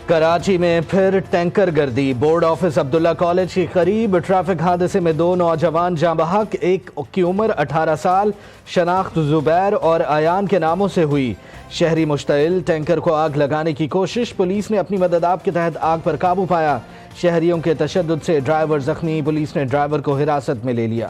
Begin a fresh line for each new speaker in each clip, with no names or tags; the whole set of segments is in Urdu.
کراچی میں پھر ٹینکر گردی، بورڈ آفس عبداللہ کالج کے قریب ٹریفک حادثے میں 2 نوجوان جاں بحق، ایک کی عمر 18 سال، شناخت زبیر اور ایان کے ناموں سے ہوئی۔ شہری مشتعل، ٹینکر کو آگ لگانے کی کوشش، پولیس نے اپنی مدد کے تحت آگ پر قابو پایا۔ شہریوں کے تشدد سے ڈرائیور زخمی، پولیس نے ڈرائیور کو حراست میں لے لیا۔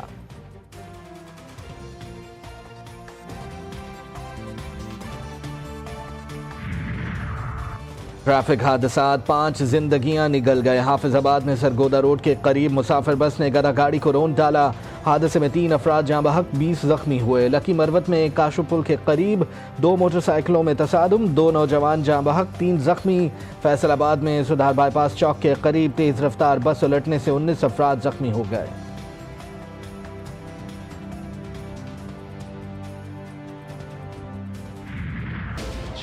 ٹریفک حادثات، 5 زندگیاں نگل گئے۔ حافظ آباد میں سرگودا روڈ کے قریب مسافر بس نے گدھا گاڑی کو رون ڈالا۔ حادثے میں 3 افراد جاں بحق، 20 زخمی ہوئے۔ لکی مروت میں کاشو پل کے قریب 2 موٹر سائیکلوں میں تصادم، 2 نوجوان جاں بحق، 3 زخمی۔ فیصل آباد میں سدھار بائی پاس چوک کے قریب تیز رفتار بس الٹنے سے 19 افراد زخمی ہو گئے۔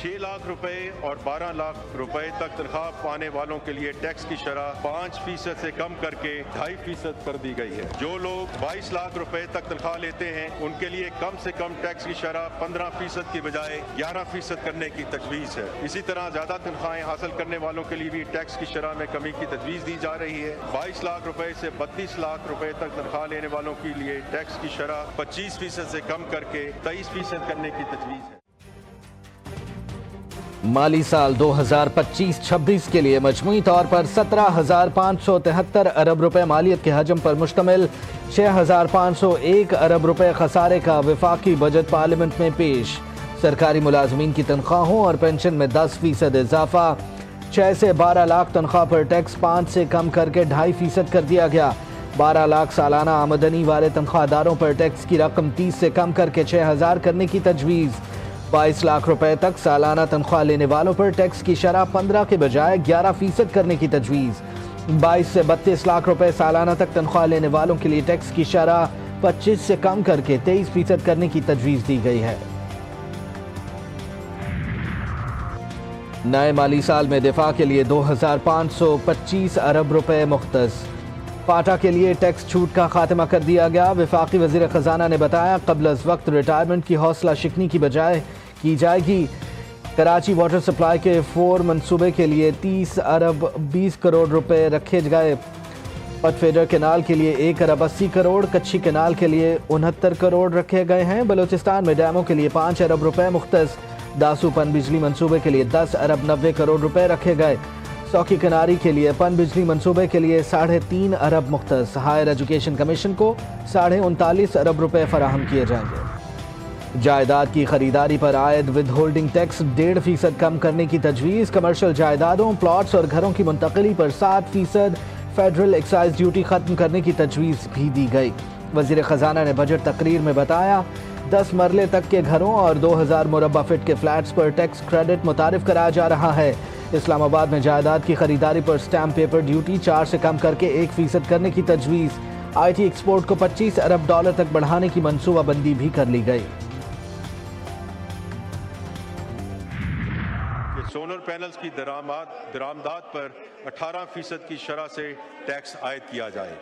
6 لاکھ روپے اور 12 لاکھ روپے تک تنخواہ پانے والوں کے لیے ٹیکس کی شرح 5% سے کم کر کے 2.5% کر دی گئی ہے۔ جو لوگ 22 لاکھ روپے تک تنخواہ لیتے ہیں ان کے لیے کم سے کم ٹیکس کی شرح 15% کی بجائے 11% کرنے کی تجویز ہے۔ اسی طرح زیادہ تنخواہیں حاصل کرنے والوں کے لیے بھی ٹیکس کی شرح میں کمی کی تجویز دی جا رہی ہے۔ 22 لاکھ روپے سے 32 لاکھ روپے تک تنخواہ لینے والوں کے لیے ٹیکس کی شرح 25% سے کم کر کے 23% کرنے کی تجویز ہے۔
مالی سال 2025-26 کے لیے مجموعی طور پر 17,573 ارب روپے مالیت کے حجم پر مشتمل 6,501 ارب روپے خسارے کا وفاقی بجٹ پارلیمنٹ میں پیش۔ سرکاری ملازمین کی تنخواہوں اور پینشن میں 10% اضافہ، 6 سے 12 لاکھ تنخواہ پر ٹیکس 5 سے کم کر کے 2.5% کر دیا گیا۔ 12 لاکھ سالانہ آمدنی والے تنخواہ داروں پر ٹیکس کی رقم 30 سے کم کر کے 6,000 کرنے کی تجویز۔ 22 لاکھ روپے تک سالانہ تنخواہ لینے والوں پر ٹیکس کی شرح 15 کے بجائے 11% کرنے کی تجویز۔ 22 سے 32 لاکھ روپے سالانہ تک تنخواہ لینے والوں کے لیے ٹیکس کی شرح 25 سے کم کر کے 23% کرنے کی تجویز دی گئی ہے۔ نئے مالی سال میں دفاع کے لیے 2,525 ارب روپے مختص۔ پاٹا کے لیے ٹیکس چھوٹ کا خاتمہ کر دیا گیا۔ وفاقی وزیر خزانہ نے بتایا قبل از وقت ریٹائرمنٹ کی حوصلہ شکنی کی بجائے کی جائے گی۔ کراچی واٹر سپلائی کے 4 منصوبے کے لیے 30 ارب 20 کروڑ روپے رکھے گئے۔ پٹ فیڈر کینال کے لیے 1 ارب 80 کروڑ، کچھی کینال کے لیے 69 کروڑ رکھے گئے ہیں۔ بلوچستان میں ڈیموں کے لیے 5 ارب روپے مختص۔ داسو پن بجلی منصوبے کے لیے 10 ارب 90 کروڑ روپے رکھے گئے۔ سوکی کناری کے لیے پن بجلی منصوبے کے لیے 3.5 ارب مختص۔ ہائر ایجوکیشن کمیشن کو 39.5 ارب روپے فراہم کیے جائیں گے۔ جائیداد کی خریداری پر عائد ود ہولڈنگ ٹیکس 1.5% کم کرنے کی تجویز۔ کمرشل جائیدادوں، پلاٹس اور گھروں کی منتقلی پر 7% فیڈرل ایکسائز ڈیوٹی ختم کرنے کی تجویز بھی دی گئی۔ وزیر خزانہ نے بجٹ تقریر میں بتایا 10 مرلے تک کے گھروں اور 2,000 مربع فٹ کے فلیٹس پر ٹیکس کریڈٹ متعارف کرایا جا رہا ہے۔ اسلام آباد میں جائیداد کی خریداری پر سٹیمپ پیپر ڈیوٹی 4 سے کم کر کے 1% کرنے کی تجویز۔ آئی ٹی ایکسپورٹ کو 25 ارب ڈالر تک بڑھانے کی منصوبہ بندی بھی کر لی گئی۔
سولر پینلز کی درآمدات پر 18% کی شرح سے ٹیکس عائد کیا جائے۔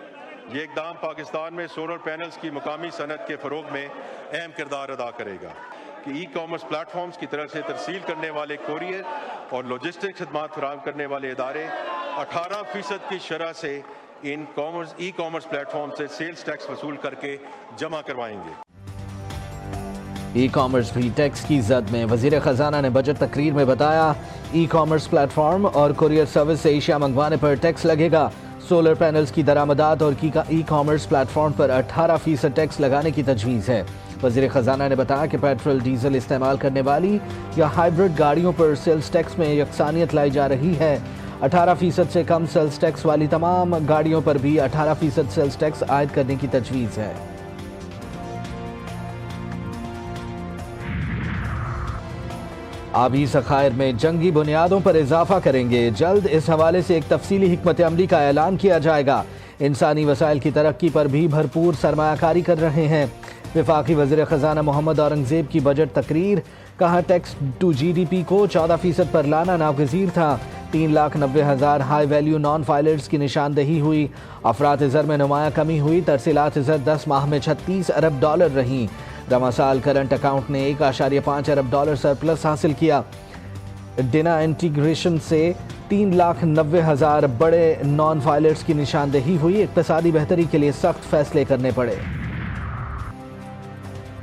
یہ اقدام پاکستان میں سولر پینلز کی مقامی صنعت کے فروغ میں اہم کردار ادا کرے گا کہ ای کامرس پلیٹ فارمز کی طرف سے ترسیل کرنے والے کوریئر اور لاجسٹک خدمات فراہم کرنے والے ادارے 18% کی شرح سے ای کامرس پلیٹ فارم سے سیلز ٹیکس وصول کر کے جمع کروائیں گے۔
ای کامرس بھی ٹیکس کی زد میں۔ وزیر خزانہ نے بجٹ تقریر میں بتایا ای کامرس پلیٹ فارم اور کوریئر سروس سے اشیاء منگوانے پر ٹیکس لگے گا۔ سولر پینلز کی درآمدات اور ای کامرس پلیٹ فارم پر 18% ٹیکس لگانے کی تجویز ہے۔ وزیر خزانہ نے بتایا کہ پیٹرول ڈیزل استعمال کرنے والی یا ہائیبرڈ گاڑیوں پر سیلز ٹیکس میں یکسانیت لائی جا رہی ہے۔ 18% سے کم سیلز ٹیکس والی تمام گاڑیوں پر بھی 18% سیلز ٹیکس عائد کرنے کی تجویز ہے۔ آبی ذخائر میں جنگی بنیادوں پر اضافہ کریں گے۔ جلد اس حوالے سے ایک تفصیلی حکمت عملی کا اعلان کیا جائے گا۔ انسانی وسائل کی ترقی پر بھی بھرپور سرمایہ کاری کر رہے ہیں۔ وفاقی وزیر خزانہ محمد اورنگزیب کی بجٹ تقریر، کہا tax to G D P کو 14% پر لانا ناگزیر تھا۔ 3,90,000 ہائی ویلیو نان فائلرز کی نشاندہی ہوئی۔ افراط زر میں نمایاں کمی ہوئی۔ ترسیلات زر 10 ماہ میں 36 ارب ڈالر رہیں۔ رواں سال کرنٹ اکاؤنٹ نے 1.5 ارب ڈالر سرپلس حاصل کیا۔ ڈینا انٹیگریشن سے 3,90,000 بڑے نان فائلرز کی نشاندہی ہوئی. اقتصادی بہتری کے لیے سخت فیصلے کرنے پڑے.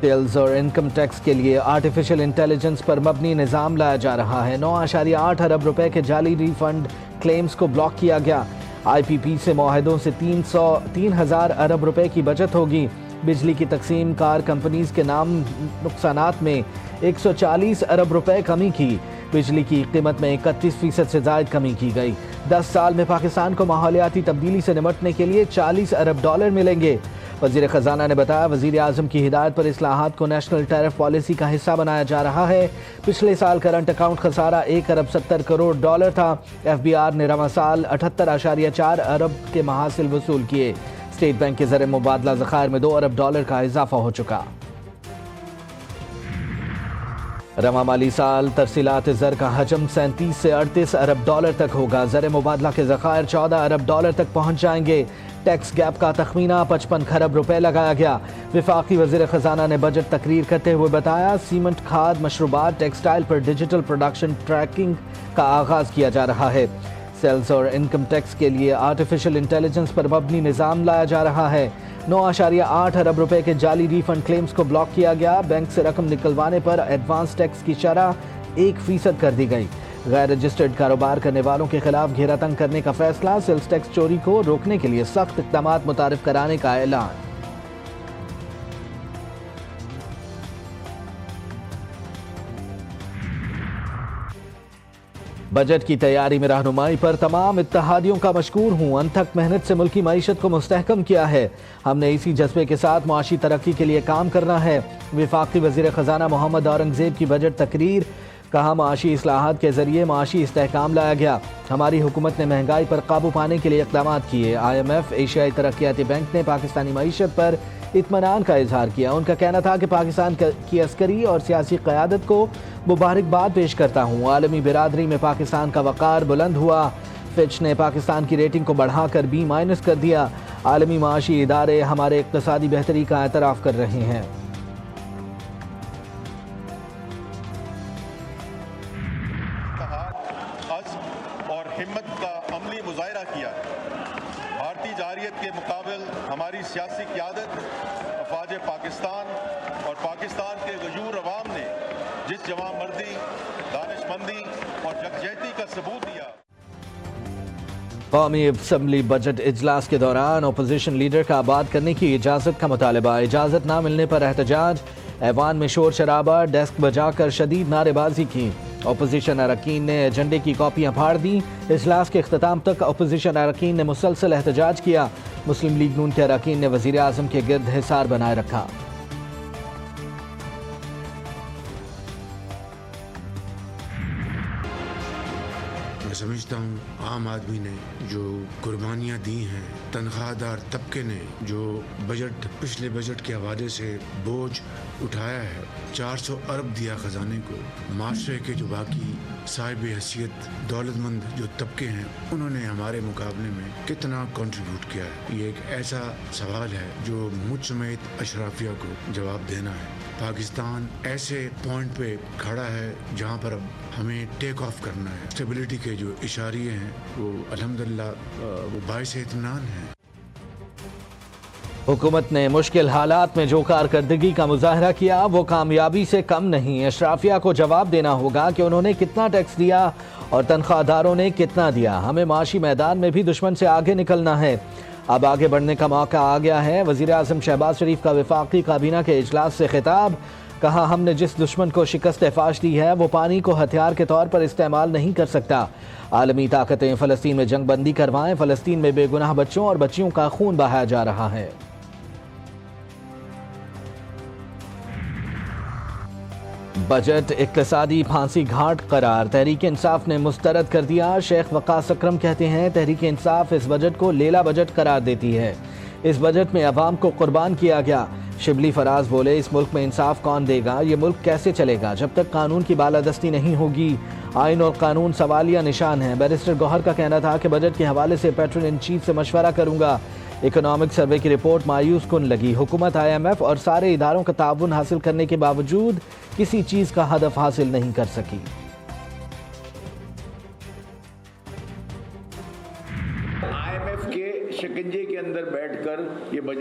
سیلز اور انکم ٹیکس کے لیے آرٹیفیشل انٹیلیجنس پر مبنی نظام لایا جا رہا ہے. 9.8 ارب روپے کے جعلی ری فنڈ کلیمز کو بلاک کیا گیا. آئی پی پی سے معاہدوں سے 3,000 ارب روپے کی بچت ہوگی. بجلی کی تقسیم کار کمپنیز کے نام نقصانات میں 140 ارب روپے کمی کی. بجلی کی قیمت میں 31% سے زائد کمی کی گئی. 10 سال میں پاکستان کو ماحولیاتی تبدیلی سے نمٹنے کے لیے $40 ارب ملیں گے. وزیر خزانہ نے بتایا وزیر اعظم کی ہدایت پر اصلاحات کو نیشنل ٹیرف پالیسی کا حصہ بنایا جا رہا ہے. پچھلے سال کرنٹ اکاؤنٹ خسارہ $1 ارب 70 کروڑ تھا. ایف بی آر نے رواں سال 78.4 ارب کے محاصل وصول کیے. اسٹیٹ بینک کے زر مبادلہ ذخائر میں $2 ارب کا اضافہ ہو چکا. رواں مالی سال ترسیلات زر کا حجم 37 سے 38 ارب تک ہوگا. زر مبادلہ کے ذخائر $14 ارب تک پہنچ جائیں گے. ٹیکس گیپ کا تخمینہ 55 کھرب روپے لگایا گیا. وفاقی وزیر خزانہ نے بجٹ تقریر کرتے ہوئے بتایا سیمنٹ، کھاد، مشروبات، ٹیکسٹائل پر ڈیجیٹل پروڈکشن ٹریکنگ کا آغاز کیا جا رہا ہے. سیلز اور انکم ٹیکس کے لیے آرٹیفیشل انٹیلیجنس پر مبنی نظام لایا جا رہا ہے. 9.8 ارب روپے کے جعلی ری فنڈ کلیمز کو بلاک کیا گیا. بینک سے رقم نکلوانے پر ایڈوانس ٹیکس کی شرح 1% کر دی گئی. غیر رجسٹرڈ کاروبار کرنے والوں کے خلاف گھیرا تنگ کرنے کا فیصلہ. سیلز ٹیکس چوری کو روکنے کے لیے سخت اقدامات متعارف کرانے کا اعلان. بجٹ کی تیاری میں رہنمائی پر تمام اتحادیوں کا مشکور ہوں. انتھک محنت سے ملکی معیشت کو مستحکم کیا ہے. ہم نے اسی جذبے کے ساتھ معاشی ترقی کے لیے کام کرنا ہے. وفاقی وزیر خزانہ محمد اورنگزیب کی بجٹ تقریر. کہا معاشی اصلاحات کے ذریعے معاشی استحکام لایا گیا. ہماری حکومت نے مہنگائی پر قابو پانے کے لیے اقدامات کیے. آئی ایم ایف، ایشیائی ترقیاتی بینک نے پاکستانی معیشت پر اطمینان کا اظہار کیا. ان کا کہنا تھا کہ پاکستان کی عسکری اور سیاسی قیادت کو مبارکباد پیش کرتا ہوں. عالمی برادری میں پاکستان کا وقار بلند ہوا. فچ نے پاکستان کی ریٹنگ کو بڑھا کر B- کر دیا. عالمی معاشی ادارے ہمارے اقتصادی بہتری کا اعتراف کر رہے ہیں.
اور ہمت کا عملی مظاہرہ کیا. بھارتی جارحیت کے مقابل ہماری سیاسی قیادت، افواج پاکستان اور پاکستان کے غیور عوام نے جس جواں مردی، دانش مندی اور یکجہتی کا ثبوت دیا.
قومی اسمبلی بجٹ اجلاس کے دوران اپوزیشن لیڈر کا آباد کرنے کی اجازت کا مطالبہ. اجازت نہ ملنے پر احتجاج. ایوان میں شور شرابہ، ڈیسک بجا کر شدید نعرے بازی کی. اپوزیشن اراکین نے ایجنڈے کی کاپیاں پھاڑ دیں. اجلاس کے اختتام تک اپوزیشن اراکین نے مسلسل احتجاج کیا. مسلم لیگ نون کے اراکین نے وزیر اعظم کے گرد حصار بنائے رکھا.
میں سمجھتا ہوں عام آدمی نے جو قربانیاں دی ہیں، تنخواہ دار طبقے نے جو پچھلے بجٹ کے حوالے سے بوجھ اٹھایا ہے، 400 ارب دیا خزانے کو. معاشرے کے جو باقی صاحب حیثیت دولت مند جو طبقے ہیں انہوں نے ہمارے مقابلے میں کتنا کنٹریبیوٹ کیا ہے. یہ ایک ایسا سوال ہے جو مجھ سمیت اشرافیہ کو جواب دینا ہے. پاکستان ایسے پوائنٹ پہ کھڑا ہے جہاں پر اب ہمیں ٹیک آف کرنا ہے. اسٹیبلٹی کے جو اشاریے ہیں وہ الحمدللہ وہ باعث اطمینان ہیں.
حکومت نے مشکل حالات میں جو کارکردگی کا مظاہرہ کیا وہ کامیابی سے کم نہیں. اشرافیہ کو جواب دینا ہوگا کہ انہوں نے کتنا ٹیکس دیا اور تنخواہ داروں نے کتنا دیا. ہمیں معاشی میدان میں بھی دشمن سے آگے نکلنا ہے. اب آگے بڑھنے کا موقع آ گیا ہے. وزیر اعظم شہباز شریف کا وفاقی کابینہ کے اجلاس سے خطاب. کہا ہم نے جس دشمن کو شکست فاش دی ہے وہ پانی کو ہتھیار کے طور پر استعمال نہیں کر سکتا. عالمی طاقتیں فلسطین میں جنگ بندی کروائیں. فلسطین میں بے گناہ بچوں اور بچیوں کا خون بہایا جا رہا ہے. بجٹ اقتصادی پھانسی گھاٹ قرار. تحریک انصاف نے مسترد کر دیا. شیخ وقاص اکرم کہتے ہیں تحریک انصاف اس بجٹ کو لیلا بجٹ قرار دیتی ہے. اس بجٹ میں عوام کو قربان کیا گیا. شبلی فراز بولے اس ملک میں انصاف کون دے گا؟ یہ ملک کیسے چلے گا جب تک قانون کی بالادستی نہیں ہوگی؟ آئین اور قانون سوالیہ نشان ہیں. بیرسٹر گوہر کا کہنا تھا کہ بجٹ کے حوالے سے پیٹرن ان چیف سے مشورہ کروں گا. اکنامک سروے کی رپورٹ مایوس کن لگی. حکومت آئی ایم ایف اور سارے اداروں کا تعاون حاصل کرنے کے باوجود کسی چیز کا ہدف حاصل نہیں کر سکی.